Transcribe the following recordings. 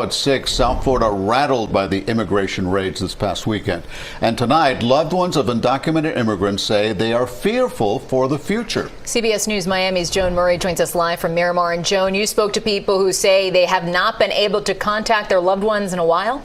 At 6, South Florida rattled by the immigration raids this past weekend. And tonight, loved ones of undocumented immigrants say they are fearful for the future. CBS News Miami's Joan Murray joins us live from Miramar. And Joan, you spoke to people who say they have not been able to contact their loved ones in a while.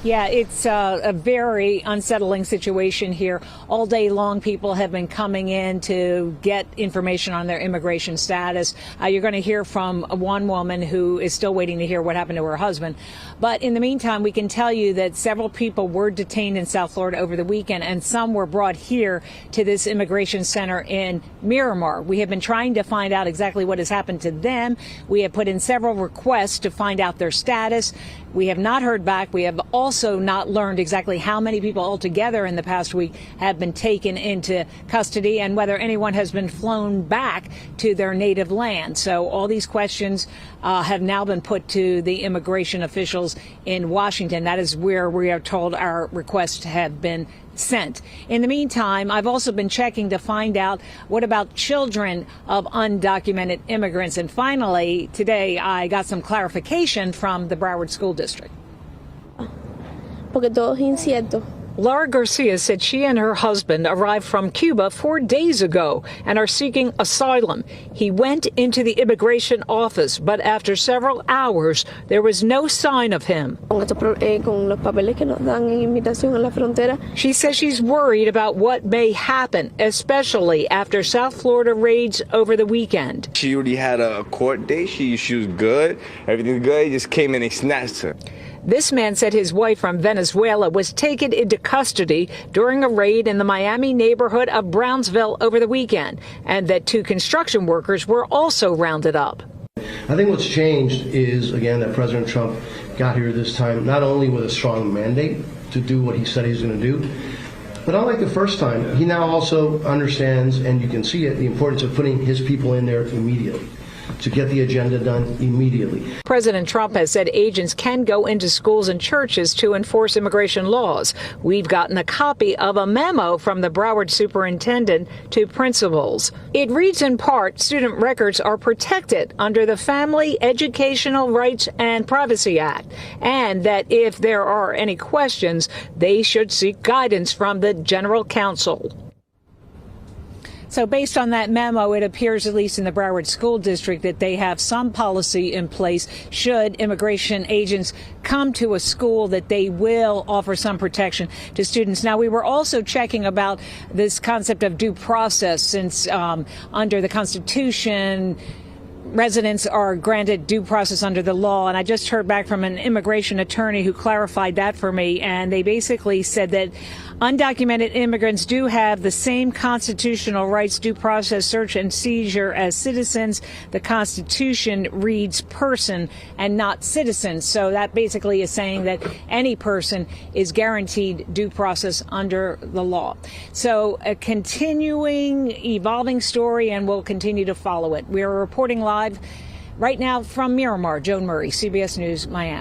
Yeah, it's a very unsettling situation here. All day long, people have been coming in to get information on their immigration status. You're going to hear from one woman who is still waiting to hear what happened to her husband. But in the meantime, we can tell you that several people were detained in South Florida over the weekend, and some were brought here to this immigration center in Miramar. We have been trying to find out exactly what has happened to them. We have put in several requests to find out their status. We have not heard back. We have also not learned exactly how many people altogether in the past week have been taken into custody and whether anyone has been flown back to their native land. So all these questions have now been put to the immigration officials in Washington. That is where we are told our requests have been sent. In the meantime, I've also been checking to find out what about children of undocumented immigrants. And finally, today, I got some clarification from the Broward School District. Porque todo es incierto. Laura Garcia said she and her husband arrived from Cuba 4 days ago and are seeking asylum. He went into the immigration office, but after several hours, there was no sign of him. She says she's worried about what may happen, especially after South Florida raids over the weekend. She already had a court date. She was good. Everything's good. He just came in and snatched her. This man said his wife from Venezuela was taken into custody during a raid in the Miami neighborhood of Brownsville over the weekend, and that 2 construction workers were also rounded up. I think what's changed is, again, that President Trump got here this time not only with a strong mandate to do what he said he's going to do, but unlike the first time, he now also understands, and you can see it, the importance of putting his people in there immediately, to get the agenda done immediately. President Trump has said agents can go into schools and churches to enforce immigration laws. We've gotten a copy of a memo from the Broward superintendent to principals. It reads in part, student records are protected under the Family Educational Rights and Privacy Act, and that if there are any questions, they should seek guidance from the General Counsel. So based on that memo, it appears, at least in the Broward School District, that they have some policy in place should immigration agents come to a school that they will offer some protection to students. Now, we were also checking about this concept of due process, since under the Constitution, residents are granted due process under the law. And I just heard back from an immigration attorney who clarified that for me. And they basically said that undocumented immigrants do have the same constitutional rights, due process, search and seizure as citizens. The Constitution reads person and not citizens. So that basically is saying that any person is guaranteed due process under the law. So a continuing, evolving story, and we'll continue to follow it. We are reporting live right now from Miramar. Joan Murray, CBS News, Miami.